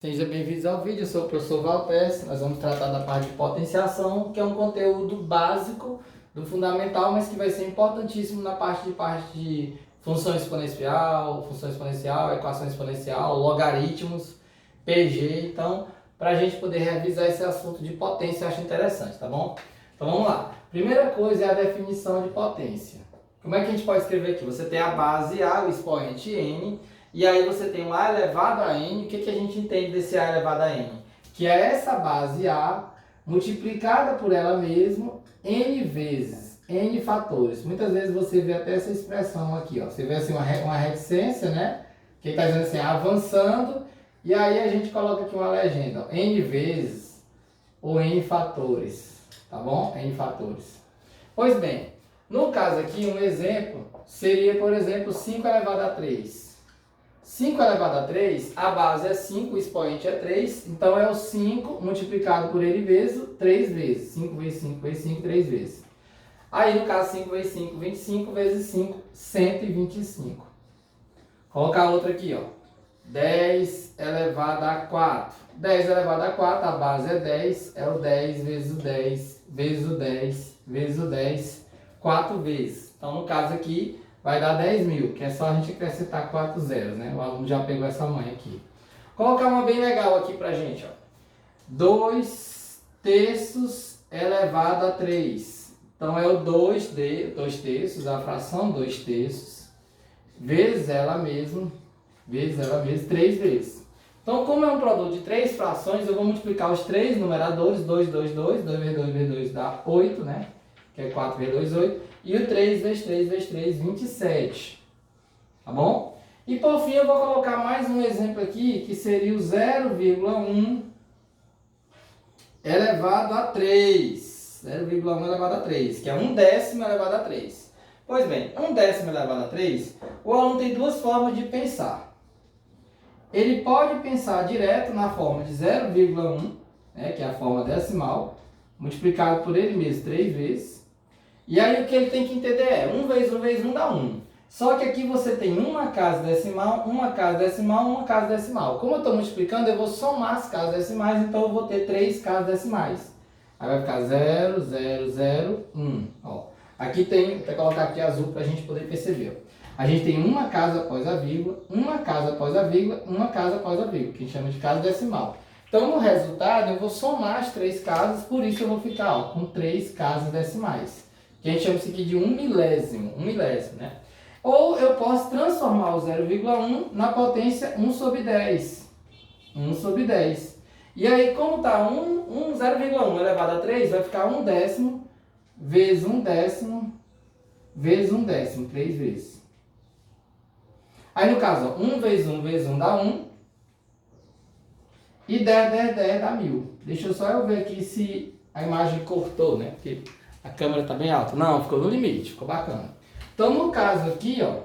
Seja bem-vindos ao vídeo, eu sou o professor Valtes. Nós vamos tratar da parte de potenciação, que é um conteúdo básico do fundamental, mas que vai ser importantíssimo na parte de função exponencial, equação exponencial, logaritmos, PG. Então, para a gente poder revisar esse assunto de potência, eu acho interessante, tá bom? Então vamos lá. Primeira coisa é a definição de potência. Como é que a gente pode escrever aqui? Você tem a base A, o expoente n, e aí você tem um A elevado a n. O que a gente entende desse A elevado a n? Que é essa base A multiplicada por ela mesma n vezes, n fatores. Muitas vezes você vê até essa expressão aqui, ó. Você vê assim uma reticência, né? Que está dizendo assim, avançando, e aí a gente coloca aqui uma legenda, ó, n vezes ou n fatores, tá bom? N fatores. Pois bem, no caso aqui, um exemplo seria, por exemplo, 5 elevado a 3. 5 elevado a 3, a base é 5, o expoente é 3, então é o 5 multiplicado por ele vezes 3 vezes. 5 vezes 5 vezes 5, 3 vezes. Aí, no caso, 5 vezes 5, 25 vezes 5, 125. Colocar outra aqui, ó. 10 elevado a 4. 10 elevado a 4, a base é 10, é o 10 vezes o 10, vezes o 10, vezes o 10, 4 vezes. Então, no caso aqui, vai dar 10.000, que é só a gente acrescentar 4 zeros, né? O aluno já pegou essa manha aqui. Colocar uma bem legal aqui pra gente, ó. 2 terços elevado a 3. Então, é o 2 terços, a fração 2 terços, vezes ela mesma, 3 vezes. Então, como é um produto de 3 frações, eu vou multiplicar os 3 numeradores, 2 vezes 2 dá 8, né? Que é 4 vezes 2, 8. E o 3 vezes 3 vezes 3, 27. Tá bom? E por fim eu vou colocar mais um exemplo aqui, que seria o 0,1 elevado a 3. 0,1 elevado a 3, que é 1/10 elevado a 3. Pois bem, 1/10 elevado a 3, o aluno tem duas formas de pensar. Ele pode pensar direto na forma de 0,1, né, que é a forma decimal, multiplicado por ele mesmo 3 vezes. E aí o que ele tem que entender é 1 vezes 1 vezes 1 dá 1. Só que aqui você tem uma casa decimal, uma casa decimal, uma casa decimal. Como eu estou multiplicando, eu vou somar as casas decimais, então eu vou ter 3 casas decimais. Aí vai ficar 0, 0, 0, 1. Ó, aqui tem, vou colocar aqui azul para a gente poder perceber. A gente tem uma casa após a vírgula, uma casa após a vírgula, uma casa após a vírgula, que a gente chama de casa decimal. Então, no resultado, eu vou somar as 3 casas, por isso eu vou ficar ó, com 3 casas decimais. Que a gente chama isso aqui de 1 milésimo, né? Ou eu posso transformar o 0,1 na potência 1 sobre 10. 1 sobre 10. E aí, como está 0,1 elevado a 3, vai ficar 1/10 vezes 1/10 vezes 1/10, 3 vezes. Aí, no caso, ó, 1 vezes 1 vezes 1 dá 1. E 10 dá 1.000. Deixa eu só ver aqui se a imagem cortou, né? Porque a câmera está bem alta. Não, ficou no limite, ficou bacana. Então, no caso aqui, ó,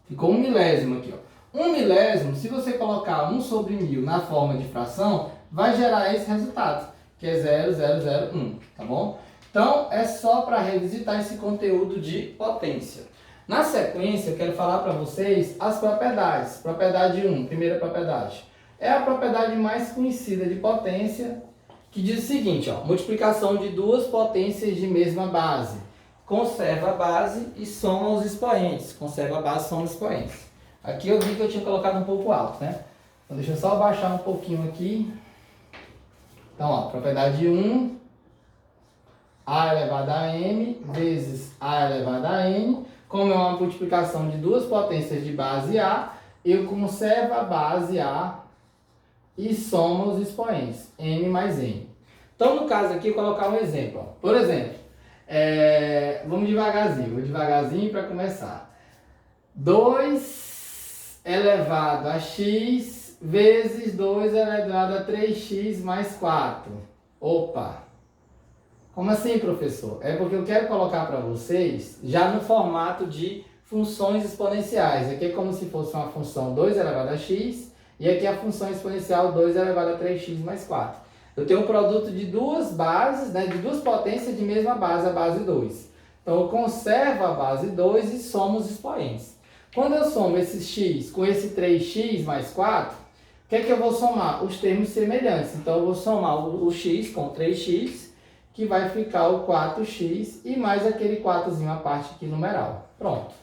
ficou 1 milésimo aqui, ó. 1 milésimo, se você colocar 1 sobre 1.000 na forma de fração, vai gerar esse resultado, que é 0,001, tá bom? Então, é só para revisitar esse conteúdo de potência. Na sequência, eu quero falar para vocês as propriedades. Propriedade 1, primeira propriedade. É a propriedade mais conhecida de potência, que diz o seguinte, ó, multiplicação de duas potências de mesma base. Conserva a base e soma os expoentes. Conserva a base e soma os expoentes. Aqui eu vi que eu tinha colocado um pouco alto, né? Então deixa eu só abaixar um pouquinho aqui. Então, ó, propriedade 1, A elevado a M vezes A elevado a N. Como é uma multiplicação de duas potências de base A, eu conservo a base A e soma os expoentes, n mais n. Então, no caso aqui, eu vou colocar um exemplo. Ó. Por exemplo, vamos devagarzinho para começar. 2 elevado a x vezes 2 elevado a 3x mais 4. Opa! Como assim, professor? É porque eu quero colocar para vocês já no formato de funções exponenciais. Aqui é como se fosse uma função 2 elevado a x, e aqui a função exponencial 2 elevado a 3x mais 4. Eu tenho um produto de duas bases, né, de duas potências de mesma base, a base 2. Então, eu conservo a base 2 e somo os expoentes. Quando eu somo esse x com esse 3x mais 4, que é que eu vou somar? Os termos semelhantes. Então, eu vou somar o x com 3x, que vai ficar o 4x, e mais aquele 4zinho à parte aqui numeral. Pronto.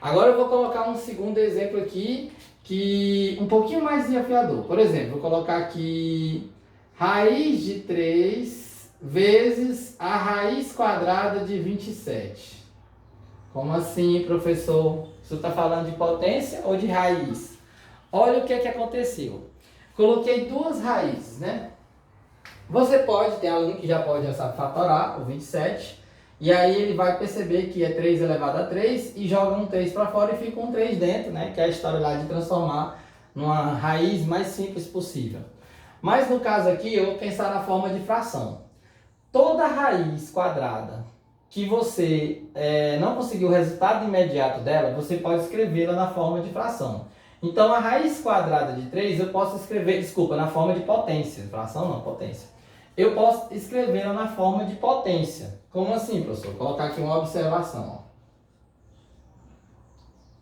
Agora eu vou colocar um segundo exemplo aqui, que um pouquinho mais desafiador. Por exemplo, vou colocar aqui raiz de 3 vezes a raiz quadrada de 27. Como assim, professor? Você está falando de potência ou de raiz? Olha o que é que aconteceu. Coloquei duas raízes, né? Você pode, tem aluno que já pode já fatorar o 27, e aí ele vai perceber que é 3 elevado a 3 e joga um 3 para fora e fica um 3 dentro, né? Que é a história lá de transformar numa raiz mais simples possível. Mas no caso aqui, eu vou pensar na forma de fração. Toda raiz quadrada que você não conseguiu o resultado imediato dela, você pode escrevê-la na forma de fração. Então, a raiz quadrada de 3 eu posso escrever, desculpa, na forma de potência. Fração não, potência. Eu posso escrevê-la na forma de potência. Como assim, professor? Vou colocar aqui uma observação.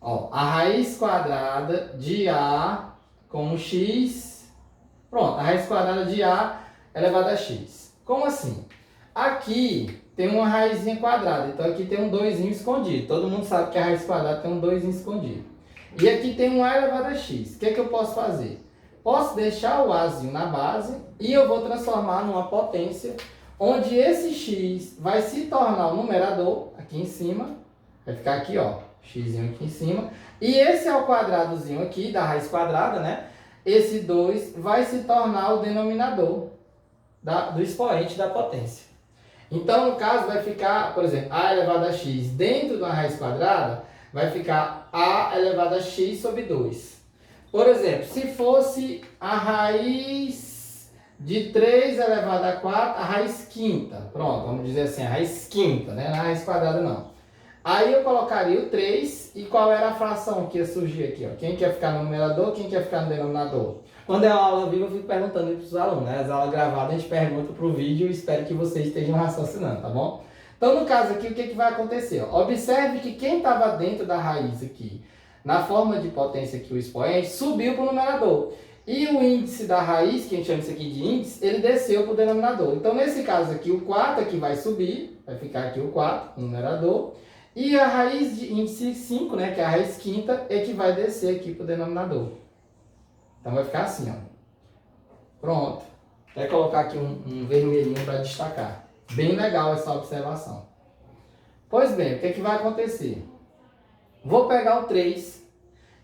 Ó, a raiz quadrada de A com x... Pronto, a raiz quadrada de A elevado a x. Como assim? Aqui tem uma raizinha quadrada, então aqui tem um 2zinho escondido. Todo mundo sabe que a raiz quadrada tem um 2zinho escondido. E aqui tem um A elevado a x. O que é que eu posso fazer? Posso deixar o Azinho na base e eu vou transformar numa potência, onde esse x vai se tornar o numerador aqui em cima. Vai ficar aqui, ó, xzinho aqui em cima. E esse ao quadradozinho aqui, da raiz quadrada, né? Esse 2 vai se tornar o denominador do expoente da potência. Então, no caso, vai ficar, por exemplo, A elevado a x dentro da raiz quadrada, vai ficar A elevado a x sobre 2. Por exemplo, se fosse a raiz de 3 elevado a 4, a raiz quinta. Pronto, vamos dizer assim, a raiz quinta, né? Não é a raiz quadrada, não. Aí eu colocaria o 3 e qual era a fração que ia surgir aqui? Ó? Quem que ia ficar no numerador, quem que ia ficar no denominador? Quando é uma aula viva, eu fico perguntando para os alunos, né? As aulas gravadas, a gente pergunta para o vídeo e espero que vocês estejam raciocinando, tá bom? Então, no caso aqui, o que vai acontecer? Ó? Observe que quem estava dentro da raiz aqui, na forma de potência aqui, o expoente, subiu para o numerador. E o índice da raiz, que a gente chama isso aqui de índice, ele desceu para o denominador. Então, nesse caso aqui, o 4 aqui vai subir, vai ficar aqui o 4, numerador. E a raiz de índice 5, né, que é a raiz quinta, é que vai descer aqui para o denominador. Então, vai ficar assim, ó. Pronto. Vou colocar aqui um vermelhinho para destacar. Bem legal essa observação. Pois bem, o que é que vai acontecer? Vou pegar o 3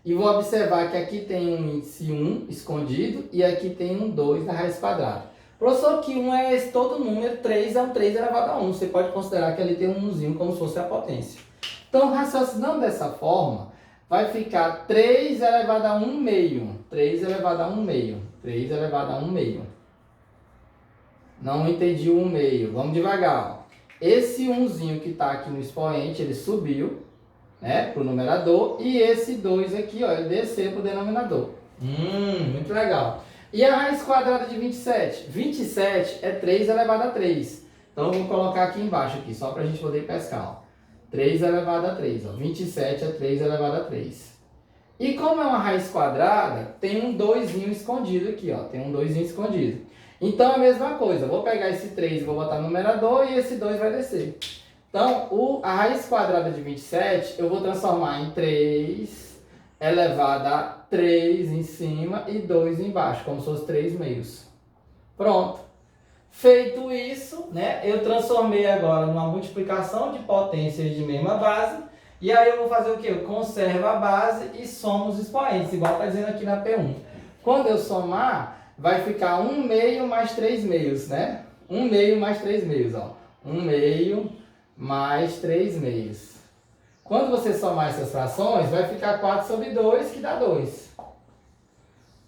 e vou observar que aqui tem um índice 1 escondido e aqui tem um 2 na raiz quadrada. Professor, que 1 é esse todo número, 3 é um 3 elevado a 1. Você pode considerar que ali tem um 1zinho como se fosse a potência. Então, raciocinando dessa forma, vai ficar 3 elevado a 1 meio. 3 elevado a 1 meio. 3 elevado a 1 meio. Não entendi o 1 meio. Vamos devagar. Ó. Esse 1zinho que está aqui no expoente, ele subiu, né, para o numerador. E esse 2 aqui, ó, ele desceu para o denominador. Muito legal. E a raiz quadrada de 27? 27 é 3 elevado a 3. Então, vou colocar aqui embaixo, aqui, só para a gente poder pescar. Ó. 3 elevado a 3. Ó. 27 é 3 elevado a 3. E como é uma raiz quadrada, tem um 2zinho escondido aqui. Ó. Tem um 2zinho escondido. Então, a mesma coisa. Vou pegar esse 3 e vou botar no numerador e esse 2 vai descer. Então, a raiz quadrada de 27, eu vou transformar em 3 elevado a 3 em cima e 2 embaixo, como se fosse 3 meios. Pronto. Feito isso, né, eu transformei agora numa multiplicação de potências de mesma base. E aí eu vou fazer o quê? Eu conservo a base e somo os expoentes, igual está dizendo aqui na P1. Quando eu somar, vai ficar 1 meio mais 3 meios, né? 1 meio mais 3 meios, ó. 1 meio mais 3 meios. Quando você somar essas frações, vai ficar 4 sobre 2, que dá 2.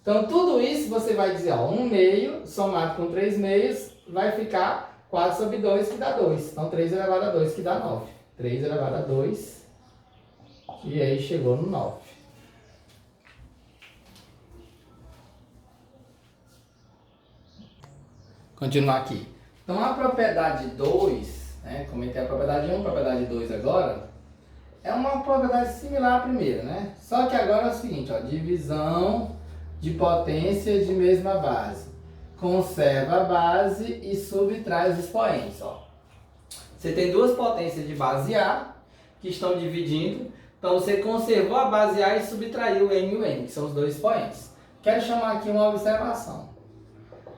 Então, tudo isso você vai dizer, ó, 1 meio somado com 3 meios vai ficar 4 sobre 2, que dá 2. Então, 3 elevado a 2, que dá 9. 3 elevado a 2, e aí chegou no 9. Continuar aqui. Então, a propriedade 2, né, comentei a propriedade 1, propriedade 2 agora, é uma propriedade similar à primeira, né? Só que agora é o seguinte, ó, divisão de potência de mesma base. Conserva a base e subtrai os expoentes. Ó. Você tem duas potências de base A que estão dividindo. Então você conservou a base A e subtraiu o M e o N, que são os dois expoentes. Quero chamar aqui uma observação.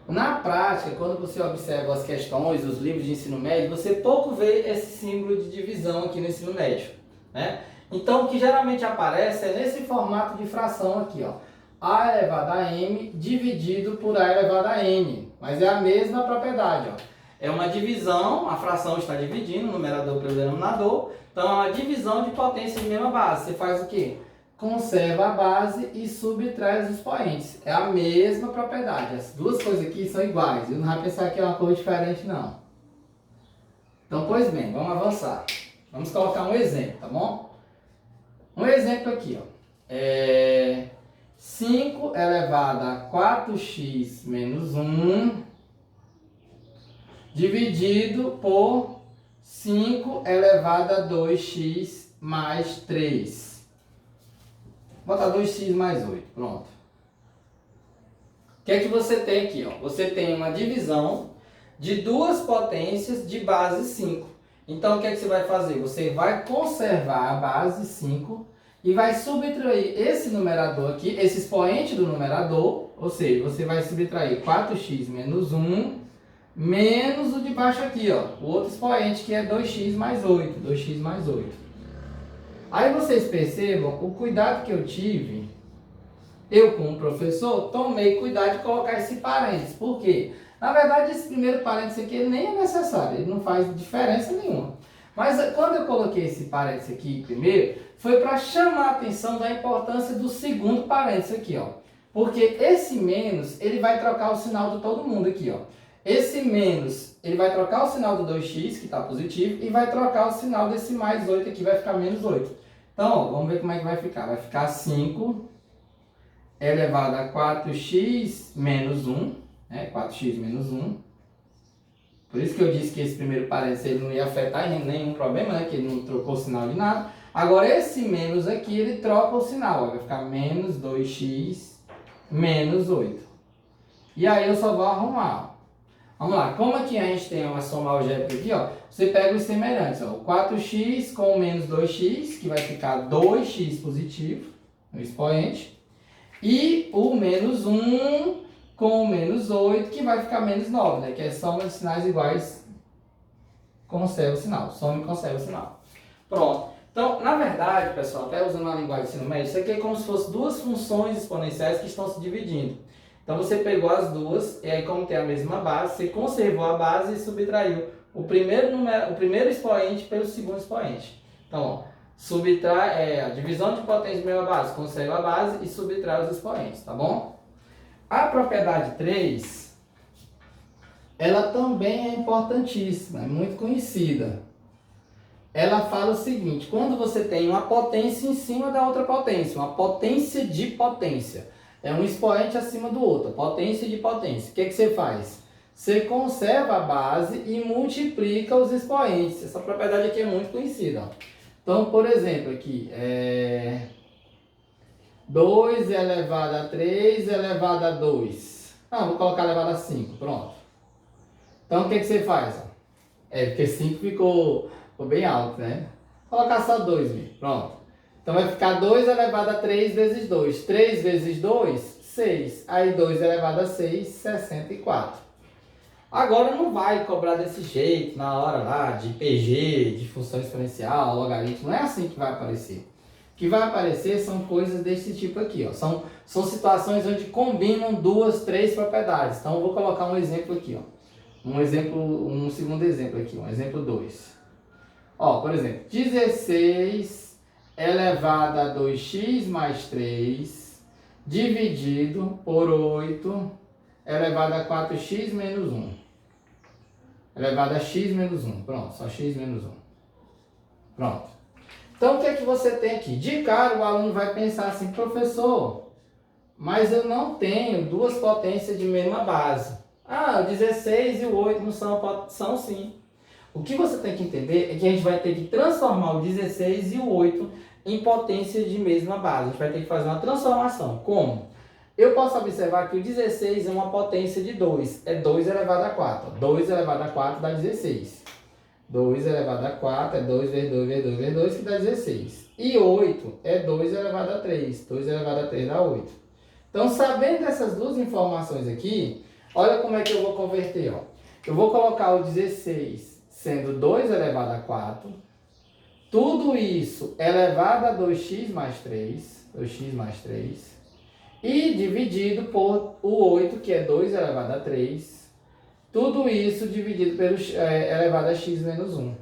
Na prática, quando você observa as questões, os livros de ensino médio, você pouco vê esse símbolo de divisão aqui no ensino médio, né? Então, o que geralmente aparece é nesse formato de fração aqui, ó. A elevado a M dividido por A elevado a N. Mas é a mesma propriedade, ó. É uma divisão, a fração está dividindo, o numerador pelo denominador. Então, é uma divisão de potência de mesma base. Você faz o quê? Conserva a base e subtrai os expoentes. É a mesma propriedade. As duas coisas aqui são iguais. Eu não vai pensar que é uma coisa diferente, não. Então, pois bem, vamos avançar. Vamos colocar um exemplo, tá bom? Um exemplo aqui, ó. 5 elevado a 4x menos 1 dividido por 5 elevado a 2x mais 3. Vou botar 2x mais 8, pronto. O que é que você tem aqui? Ó? Você tem uma divisão de duas potências de base 5. Então, o que é que você vai fazer? Você vai conservar a base 5 e vai subtrair esse numerador aqui, esse expoente do numerador, ou seja, você vai subtrair 4x menos 1 menos o de baixo aqui, ó, o outro expoente que é 2x mais 8, 2x mais 8. Aí vocês percebam o cuidado que eu tive, eu como professor, tomei cuidado de colocar esse parênteses. Por quê? Na verdade, esse primeiro parênteses aqui ele nem é necessário, ele não faz diferença nenhuma. Mas quando eu coloquei esse parênteses aqui primeiro, foi para chamar a atenção da importância do segundo parênteses aqui, ó. Porque esse menos, ele vai trocar o sinal de todo mundo aqui, ó. Esse menos, ele vai trocar o sinal do 2x, que está positivo, e vai trocar o sinal desse mais 8 aqui, vai ficar menos 8. Então, ó, vamos ver como é que vai ficar. Vai ficar 5 elevado a 4x menos 1, né? 4x menos 1. Por isso que eu disse que esse primeiro parênteses ele não ia afetar nenhum problema, né? Que ele não trocou o sinal de nada. Agora, esse menos aqui, ele troca o sinal. Ó, vai ficar menos 2x menos 8. E aí eu só vou arrumar, ó. Vamos lá, como aqui a gente tem uma soma algébrica aqui, ó, você pega os semelhantes, ó, o 4x com o menos 2x, que vai ficar 2x positivo, no expoente, e o menos 1 com o menos 8, que vai ficar menos 9, né, que é soma de sinais iguais, conserva o sinal, soma e conserva o sinal. Pronto. Então, na verdade, pessoal, até usando a linguagem de ensino médio, isso aqui é como se fossem duas funções exponenciais que estão se dividindo. Então você pegou as duas, e aí como tem a mesma base, você conservou a base e subtraiu o primeiro expoente pelo segundo expoente. Então, ó, subtrai a divisão de potência de mesma base, conserva a base e subtrai os expoentes, tá bom? A propriedade 3, ela também é importantíssima, é muito conhecida. Ela fala o seguinte, quando você tem uma potência em cima da outra potência, uma potência de potência, é um expoente acima do outro, potência de potência. O que você faz? Você conserva a base e multiplica os expoentes. Essa propriedade aqui é muito conhecida. Ó. Então, por exemplo, aqui, 2 elevado a 3 elevado a 2. Ah, vou colocar elevado a 5, pronto. Então, o que você faz? Ó? Porque 5 ficou bem alto, né? Vou colocar só 2, pronto. Então vai ficar 2 elevado a 3 vezes 2. 3 vezes 2, 6. Aí 2 elevado a 6, 64. Agora não vai cobrar desse jeito, na hora lá, de PG, de função exponencial, logaritmo. Não é assim que vai aparecer. O que vai aparecer são coisas desse tipo aqui, ó. São situações onde combinam 2, 3 propriedades. Então eu vou colocar um exemplo aqui, ó. Um segundo exemplo aqui, um exemplo 2. Ó, por exemplo, 16 elevado a 2x mais 3 dividido por 8 elevado a 4x menos 1. Elevado a x menos 1. Pronto, só x menos 1. Pronto. Então, o que é que você tem aqui? De cara, o aluno vai pensar assim, professor, mas eu não tenho duas potências de mesma base. Ah, o 16 e o 8 não são sim. O que você tem que entender é que a gente vai ter que transformar o 16 e o 8 em potência de mesma base. A gente vai ter que fazer uma transformação. Como? Eu posso observar que o 16 é uma potência de 2. É 2 elevado a 4. 2 elevado a 4 dá 16. 2 elevado a 4 é 2 vezes 2 vezes 2 vezes 2, que dá 16. E 8 é 2 elevado a 3. 2 elevado a 3 dá 8. Então, sabendo dessas duas informações aqui, olha como é que eu vou converter. Ó. Eu vou colocar o 16 sendo 2 elevado a 4. Tudo isso elevado a 2x mais 3. 2x mais 3. E dividido por o 8, que é 2 elevado a 3. Tudo isso dividido pelo elevado a x menos 1.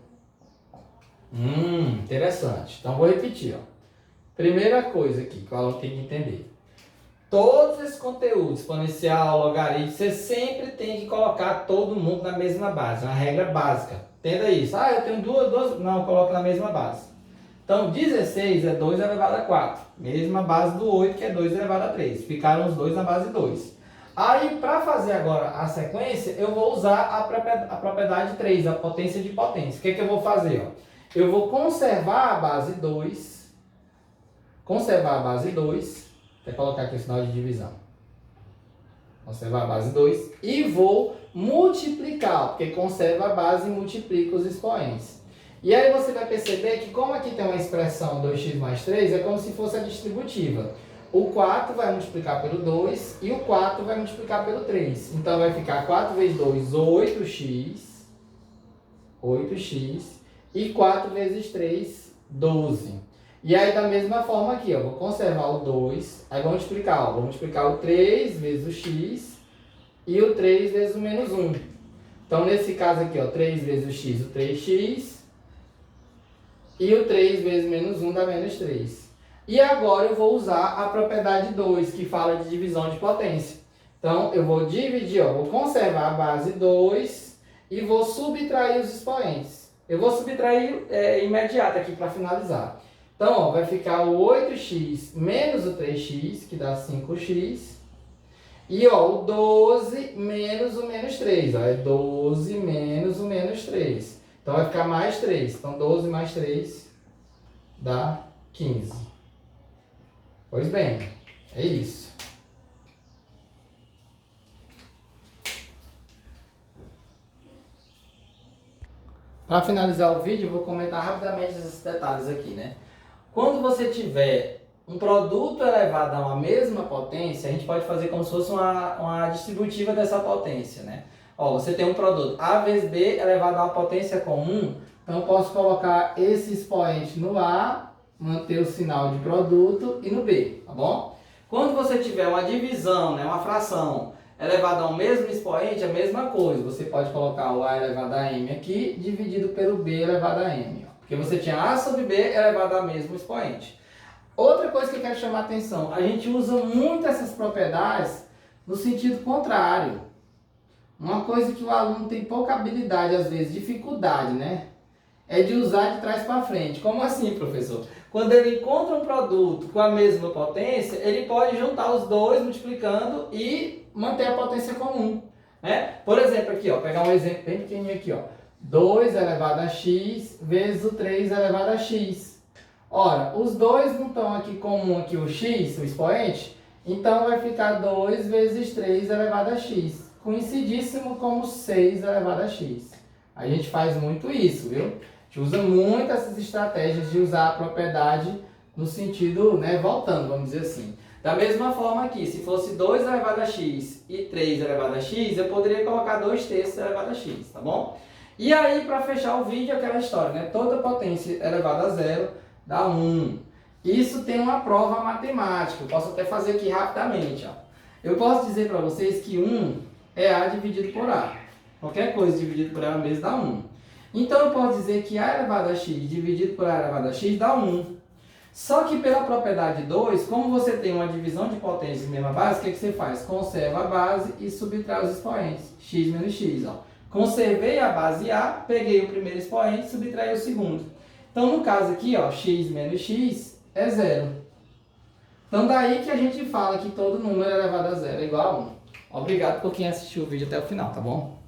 Interessante. Então, vou repetir. Ó. Primeira coisa aqui que o aluno tem que entender. Todos esses conteúdos, exponencial, logaritmo, você sempre tem que colocar todo mundo na mesma base. Uma regra básica. Entenda isso. Ah, eu tenho duas... Não, coloco na mesma base. Então, 16 é 2 elevado a 4. Mesma base do 8, que é 2 elevado a 3. Ficaram os dois na base 2. Aí, para fazer agora a sequência, eu vou usar a propriedade 3, a potência de potência. O que eu vou fazer? Ó? Eu vou conservar a base 2. Conservar a base 2. Vou colocar aqui o sinal de divisão. Conservar a base 2. E vou multiplicar, porque conserva a base e multiplica os expoentes. E aí você vai perceber que como aqui tem uma expressão 2x mais 3, é como se fosse a distributiva. O 4 vai multiplicar pelo 2 e o 4 vai multiplicar pelo 3. Então vai ficar 4 vezes 2, 8x. 8x. E 4 vezes 3, 12. E aí da mesma forma aqui, ó, vou conservar o 2. Aí vou multiplicar, ó, vou multiplicar o 3 vezes o x e o 3 vezes o menos 1. Então nesse caso aqui, ó, 3 vezes o x, o 3x. E o 3 vezes menos 1 dá menos 3. E agora eu vou usar a propriedade 2, que fala de divisão de potência. Então, eu vou dividir, ó, vou conservar a base 2 e vou subtrair os expoentes. Eu vou subtrair imediato aqui para finalizar. Então, ó, vai ficar o 8x menos o 3x, que dá 5x. E ó, o 12 menos o menos 3. Ó, é 12 menos o menos 3. Então, vai ficar mais 3. Então, 12 mais 3 dá 15. Pois bem, é isso. Para finalizar o vídeo, eu vou comentar rapidamente esses detalhes aqui, né? Quando você tiver um produto elevado a uma mesma potência, a gente pode fazer como se fosse uma distributiva dessa potência, né? Ó, você tem um produto A vezes B elevado a uma potência comum, então eu posso colocar esse expoente no A, manter o sinal de produto e no B, tá bom? Quando você tiver uma divisão, né, uma fração elevada ao mesmo expoente, a mesma coisa. Você pode colocar o A elevado a M aqui, dividido pelo B elevado a M. Ó, porque você tinha A sobre B elevado ao mesmo expoente. Outra coisa que eu quero chamar a atenção, a gente usa muito essas propriedades no sentido contrário. Uma coisa que o aluno tem pouca habilidade, às vezes, dificuldade, né? É de usar de trás para frente. Como assim, professor? Quando ele encontra um produto com a mesma potência, ele pode juntar os dois multiplicando e manter a potência comum, né? Por exemplo, aqui, ó, pegar um exemplo bem pequenininho aqui, ó. 2 elevado a x vezes o 3 elevado a x. Ora, os dois não estão aqui comum aqui o x, o expoente, então vai ficar 2 vezes 3 elevado a x, conhecidíssimo como 6 elevado a x. A gente faz muito isso, viu? A gente usa muito essas estratégias de usar a propriedade no sentido, né, voltando, vamos dizer assim. Da mesma forma aqui, se fosse 2 elevado a x e 3 elevado a x, eu poderia colocar 2 terços elevado a x, tá bom? E aí, para fechar o vídeo, aquela história, né? Toda potência elevada a zero dá 1. Isso tem uma prova matemática, eu posso até fazer aqui rapidamente, ó. Eu posso dizer para vocês que 1 é A dividido por A. Qualquer coisa dividido por ela mesmo dá 1. Então, eu posso dizer que A elevado a x dividido por A elevado a x dá 1. Só que pela propriedade 2, como você tem uma divisão de potências em mesma base, o que você faz? Conserva a base e subtrai os expoentes. X menos x. Ó. Conservei a base A, peguei o primeiro expoente e subtraí o segundo. Então, no caso aqui, ó, x menos x é 0. Então, daí que a gente fala que todo número elevado a 0 é igual a 1. Obrigado por quem assistiu o vídeo até o final, tá bom?